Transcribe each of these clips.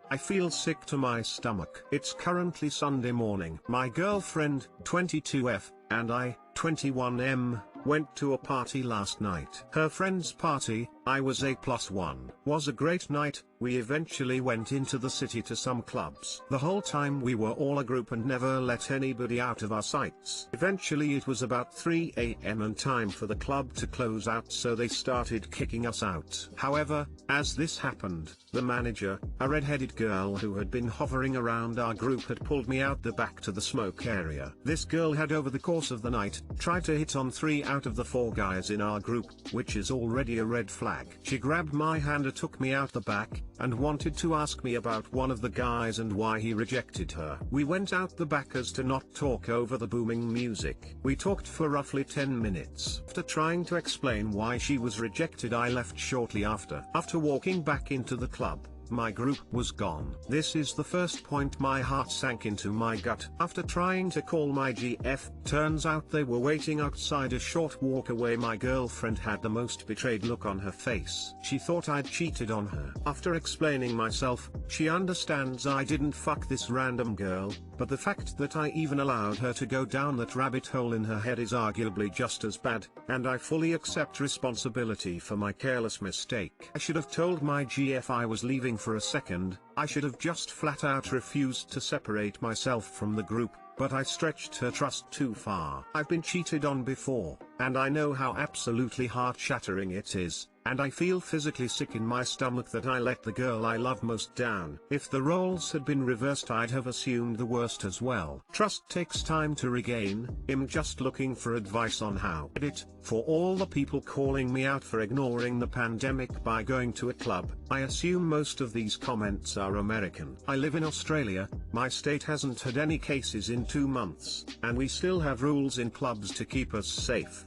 I feel sick to my stomach. It's currently Sunday morning. My girlfriend, 22F, and I, 21M, went to a party last night. Her friend's party, I was A+1. Was a great night. We eventually went into the city to some clubs. The whole time we were all a group and never let anybody out of our sights. Eventually it was about 3 AM and time for the club to close out, so they started kicking us out. However, as this happened, the manager, a red-headed girl who had been hovering around our group, had pulled me out the back to the smoke area. This girl had over the course of the night, tried to hit on 3 out of the 4 guys in our group, which is already a red flag. She grabbed my hand and took me out the back, and wanted to ask me about one of the guys and why he rejected her. We went out the back as to not talk over the booming music. We talked for roughly 10 minutes. After trying to explain why she was rejected, I left shortly after. After walking back into the club, my group was gone. This is the first point my heart sank into my gut. After trying to call my GF, turns out they were waiting outside a short walk away. My girlfriend had the most betrayed look on her face. She thought I'd cheated on her. After explaining myself, she understands I didn't fuck this random girl, but the fact that I even allowed her to go down that rabbit hole in her head is arguably just as bad, and I fully accept responsibility for my careless mistake. I should have told my GF I was leaving for a second. I should have just flat out refused to separate myself from the group, but I stretched her trust too far. I've been cheated on before, and I know how absolutely heart-shattering it is, and I feel physically sick in my stomach that I let the girl I love most down. If the roles had been reversed, I'd have assumed the worst as well. Trust takes time to regain. I'm just looking for advice on how. Edit, for all the people calling me out for ignoring the pandemic by going to a club, I assume most of these comments are American. I live in Australia. My state hasn't had any cases in 2 months, and we still have rules in clubs to keep us safe.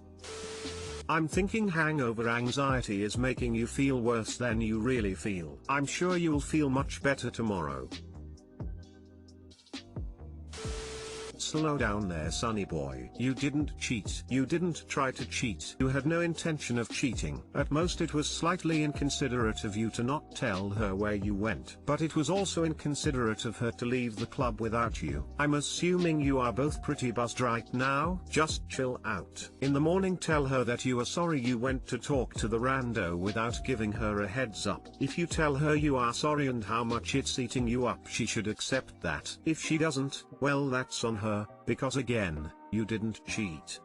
I'm thinking hangover anxiety is making you feel worse than you really feel. I'm sure you'll feel much better tomorrow. Slow down there, sonny boy. You didn't cheat. You didn't try to cheat. You had no intention of cheating. At most it was slightly inconsiderate of you to not tell her where you went. But it was also inconsiderate of her to leave the club without you. I'm assuming you are both pretty buzzed right now. Just chill out. In the morning tell her that you are sorry you went to talk to the rando without giving her a heads up. If you tell her you are sorry and how much it's eating you up, she should accept that. If she doesn't, well, that's on her. Because again, you didn't cheat.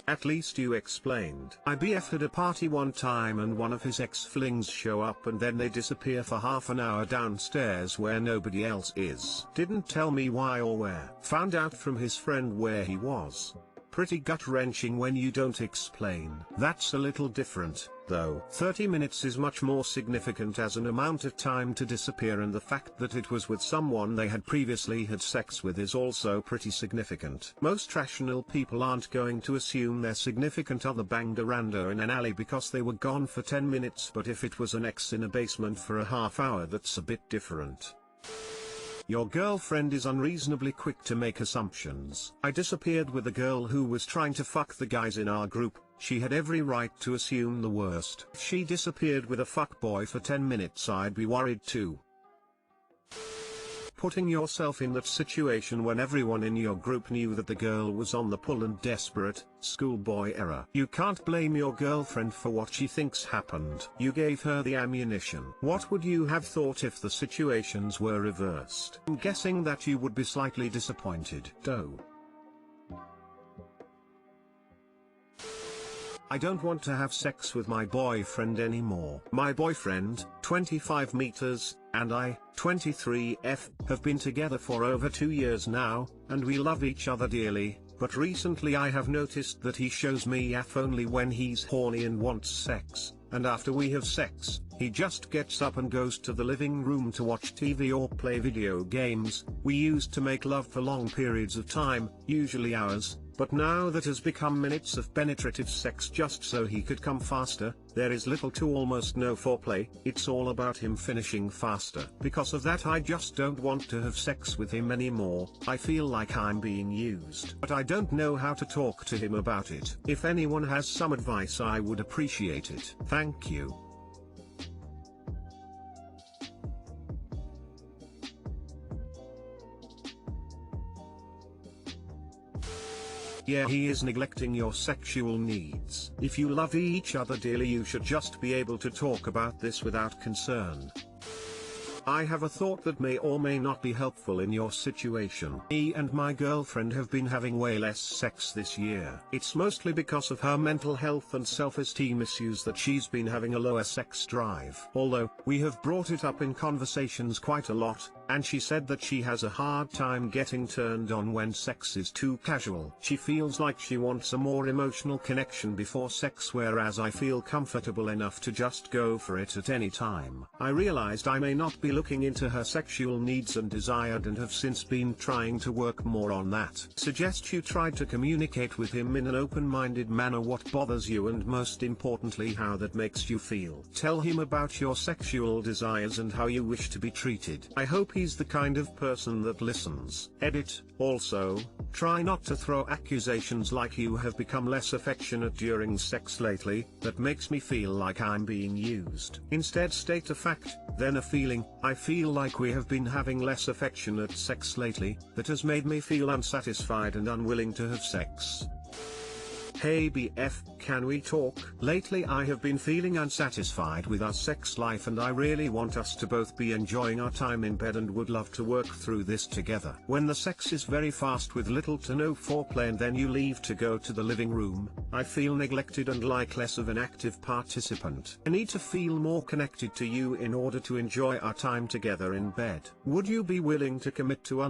At least you explained. My BF had a party one time and one of his ex-flings show up and then they disappear for half an hour downstairs where nobody else is. Didn't tell me why or where. Found out from his friend where he was. Pretty gut-wrenching when you don't explain. That's a little different, though. 30 minutes is much more significant as an amount of time to disappear, and the fact that it was with someone they had previously had sex with is also pretty significant. Most rational people aren't going to assume their significant other banged a rando in an alley because they were gone for 10 minutes, but if it was an ex in a basement for a half hour, that's a bit different. Your girlfriend is unreasonably quick to make assumptions. I disappeared with a girl who was trying to fuck the guys in our group. She had every right to assume the worst. If she disappeared with a fuckboy for 10 minutes, I'd be worried too. Putting yourself in that situation when everyone in your group knew that the girl was on the pull and desperate, schoolboy error. You can't blame your girlfriend for what she thinks happened. You gave her the ammunition. What would you have thought if the situations were reversed? I'm guessing that you would be slightly disappointed. Though. I don't want to have sex with my boyfriend anymore. My boyfriend, 25 meters, and I, 23F, have been together for over 2 years now, and we love each other dearly, but recently I have noticed that he shows me F only when he's horny and wants sex, and after we have sex, he just gets up and goes to the living room to watch TV or play video games. We used to make love for long periods of time, usually hours, but now that has become minutes of penetrative sex just so he could come faster. There is little to almost no foreplay. It's all about him finishing faster. Because of that, I just don't want to have sex with him anymore. I feel like I'm being used. But I don't know how to talk to him about it. If anyone has some advice, I would appreciate it. Thank you. Yeah, he is neglecting your sexual needs. If you love each other dearly, you should just be able to talk about this without concern. I have a thought that may or may not be helpful in your situation. Me and my girlfriend have been having way less sex this year. It's mostly because of her mental health and self-esteem issues that she's been having a lower sex drive. Although, we have brought it up in conversations quite a lot, and she said that she has a hard time getting turned on when sex is too casual. She feels like she wants a more emotional connection before sex, whereas I feel comfortable enough to just go for it at any time. I realized I may not be looking into her sexual needs and desired, and have since been trying to work more on that. Suggest you try to communicate with him in an open-minded manner what bothers you, and most importantly how that makes you feel. Tell him about your sexual desires and how you wish to be treated. I hope he's the kind of person that listens. Edit. Also, try not to throw accusations like "you have become less affectionate during sex lately, that makes me feel like I'm being used." Instead state a fact, then a feeling. I feel like we have been having less affectionate sex lately, that has made me feel unsatisfied and unwilling to have sex. Hey BF, can we talk? Lately I have been feeling unsatisfied with our sex life, and I really want us to both be enjoying our time in bed and would love to work through this together. When the sex is very fast with little to no foreplay and then you leave to go to the living room, I feel neglected and like less of an active participant. I need to feel more connected to you in order to enjoy our time together in bed. Would you be willing to commit to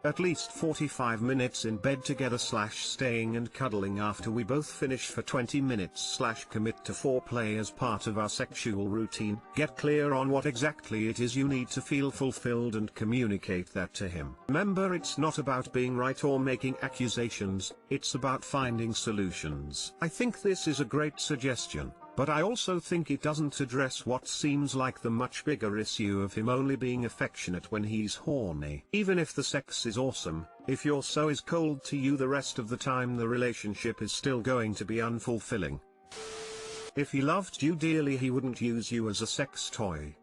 at least 45 minutes in bed together / staying and cuddling after we both finish for 20 minutes / commit to foreplay as part of our sexual routine? Get clear on what exactly it is you need to feel fulfilled and communicate that to him. Remember, it's not about being right or making accusations, it's about finding solutions. I think this is a great suggestion, but I also think it doesn't address what seems like the much bigger issue of him only being affectionate when he's horny. Even if the sex is awesome, if your so is cold to you the rest of the time, the relationship is still going to be unfulfilling. If he loved you dearly, he wouldn't use you as a sex toy.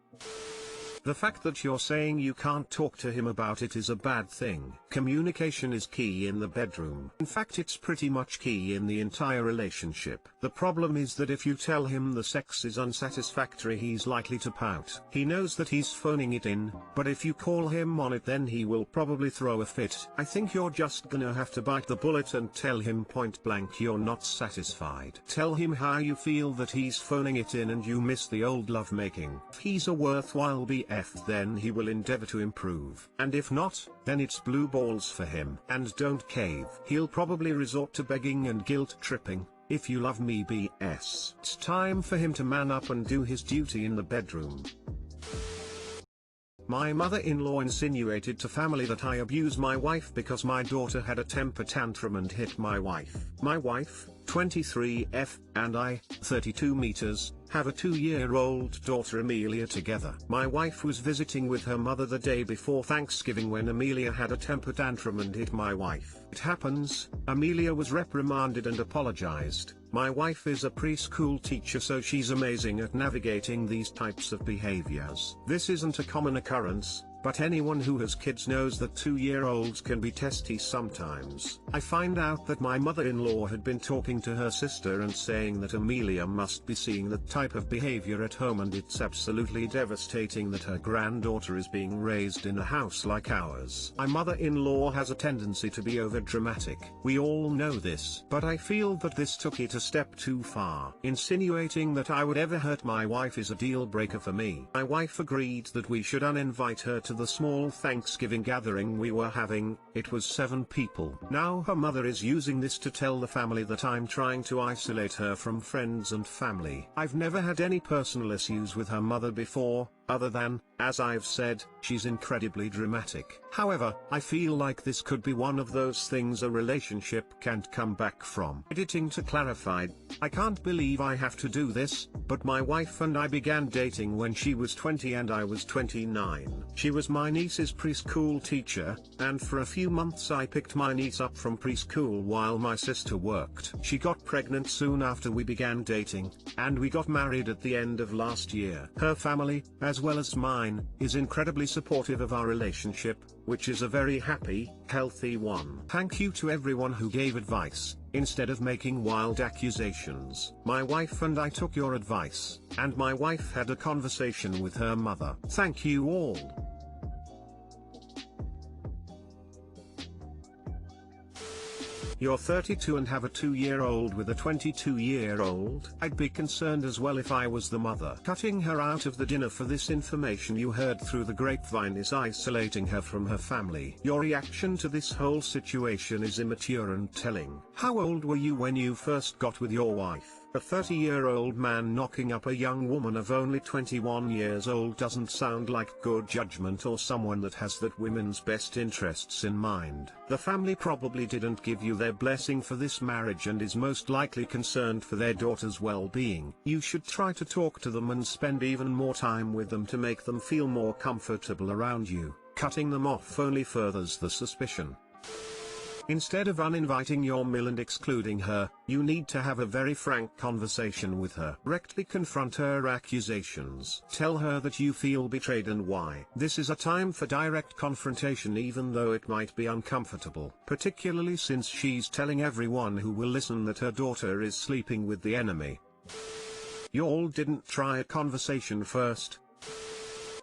The fact that you're saying you can't talk to him about it is a bad thing. Communication is key in the bedroom. In fact, it's pretty much key in the entire relationship. The problem is that if you tell him the sex is unsatisfactory, he's likely to pout. He knows that he's phoning it in, but if you call him on it, then he will probably throw a fit. I think you're just gonna have to bite the bullet and tell him point blank you're not satisfied. Tell him how you feel that he's phoning it in and you miss the old lovemaking. If he's a worthwhile BF, then he will endeavor to improve. And if not, then it's blue balls for him. And don't cave. He'll probably resort to begging and guilt tripping. If you love me BS, it's time for him to man up and do his duty in the bedroom. My mother-in-law insinuated to family that I abuse my wife because my daughter had a temper tantrum and hit my wife. My wife, 23F, and I, 32 meters, have a 2-year-old daughter Amelia together. My wife was visiting with her mother the day before Thanksgiving when Amelia had a temper tantrum and hit my wife. It happens, Amelia was reprimanded and apologized. My wife is a preschool teacher, so she's amazing at navigating these types of behaviors. This isn't a common occurrence, but anyone who has kids knows that 2-year-olds can be testy sometimes. I find out that my mother-in-law had been talking to her sister and saying that Amelia must be seeing that type of behavior at home, and it's absolutely devastating that her granddaughter is being raised in a house like ours. My mother-in-law has a tendency to be overdramatic. We all know this, but I feel that this took it a step too far. Insinuating that I would ever hurt my wife is a deal breaker for me. My wife agreed that we should uninvite her to the small Thanksgiving gathering we were having. It was 7 people. Now her mother is using this to tell the family that I'm trying to isolate her from friends and family. I've never had any personal issues with her mother before, other than, as I've said, she's incredibly dramatic. However, I feel like this could be one of those things a relationship can't come back from. Editing to clarify, I can't believe I have to do this, but my wife and I began dating when she was 20 and I was 29. She was my niece's preschool teacher, and for a few months I picked my niece up from preschool while my sister worked. She got pregnant soon after we began dating, and we got married at the end of last year. Her family, as as well as mine, is incredibly supportive of our relationship, which is a very happy, healthy one. Thank you to everyone who gave advice, instead of making wild accusations. My wife and I took your advice, and my wife had a conversation with her mother. Thank you all. You're 32 and have a 2-year-old with a 22-year-old. I'd be concerned as well if I was the mother. Cutting her out of the dinner for this information you heard through the grapevine is isolating her from her family. Your reaction to this whole situation is immature and telling. How old were you when you first got with your wife? A 30-year-old man knocking up a young woman of only 21 years old doesn't sound like good judgment or someone that has that women's best interests in mind. The family probably didn't give you their blessing for this marriage and is most likely concerned for their daughter's well-being. You should try to talk to them and spend even more time with them to make them feel more comfortable around you. Cutting them off only furthers the suspicion. Instead of uninviting your mill and excluding her, you need to have a very frank conversation with her. Directly confront her accusations. Tell her that you feel betrayed and why. This is a time for direct confrontation even though it might be uncomfortable. Particularly since she's telling everyone who will listen that her daughter is sleeping with the enemy. You all didn't try a conversation first.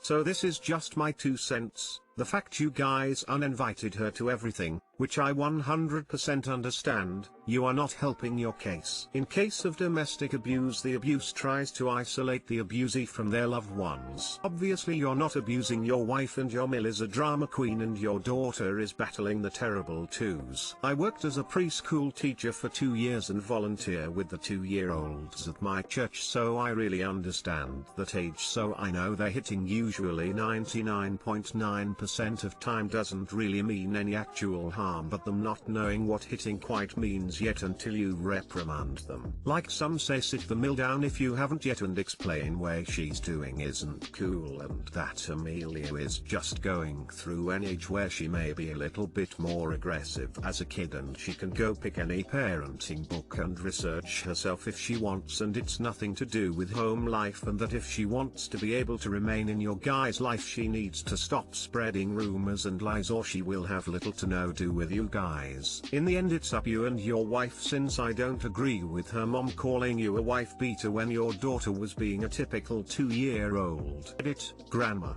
So this is just my 2 cents. The fact you guys uninvited her to everything, which I 100% understand, you are not helping your case. In case of domestic abuse, the abuse tries to isolate the abusee from their loved ones. Obviously you're not abusing your wife and your mill is a drama queen and your daughter is battling the terrible twos. I worked as a preschool teacher for 2 years and volunteer with the 2-year-olds at my church, so I really understand that age, so I know they're hitting usually 99.9% of time doesn't really mean any actual harm, but them not knowing what hitting quite means yet until you reprimand them. Like some say, sit the mill down if you haven't yet and explain why she's doing isn't cool and that Amelia is just going through an age where she may be a little bit more aggressive as a kid and she can go pick any parenting book and research herself if she wants and it's nothing to do with home life, and that if she wants to be able to remain in your guy's life she needs to stop spreading rumors and lies or she will have little to no do with you guys. In the end it's up you and your wife, since I don't agree with her mom calling you a wife beater when your daughter was being a typical 2-year-old. Edit, grandma.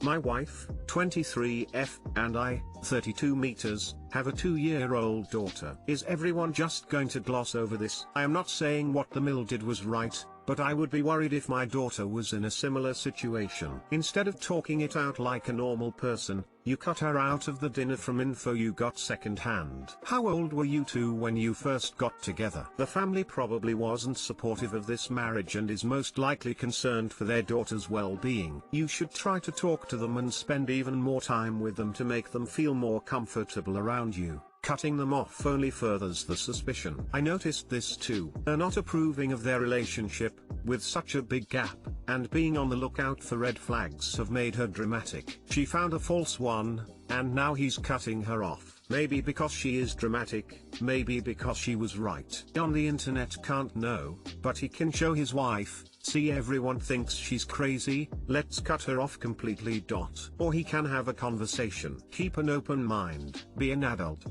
My wife, 23F, and I, 32 meters, have a 2-year-old daughter. Is everyone just going to gloss over this? I am not saying what the mill did was right, but I would be worried if my daughter was in a similar situation. Instead of talking it out like a normal person, you cut her out of the dinner from info you got secondhand. How old were you two when you first got together? The family probably wasn't supportive of this marriage and is most likely concerned for their daughter's well-being. You should try to talk to them and spend even more time with them to make them feel more comfortable around you. Cutting them off only furthers the suspicion. I noticed this too. Her not approving of their relationship, with such a big gap, and being on the lookout for red flags have made her dramatic. She found a false one, and now he's cutting her off. Maybe because she is dramatic, maybe because she was right. On the internet can't know, but he can show his wife, see everyone thinks she's crazy, let's cut her off completely. Or he can have a conversation. Keep an open mind, be an adult.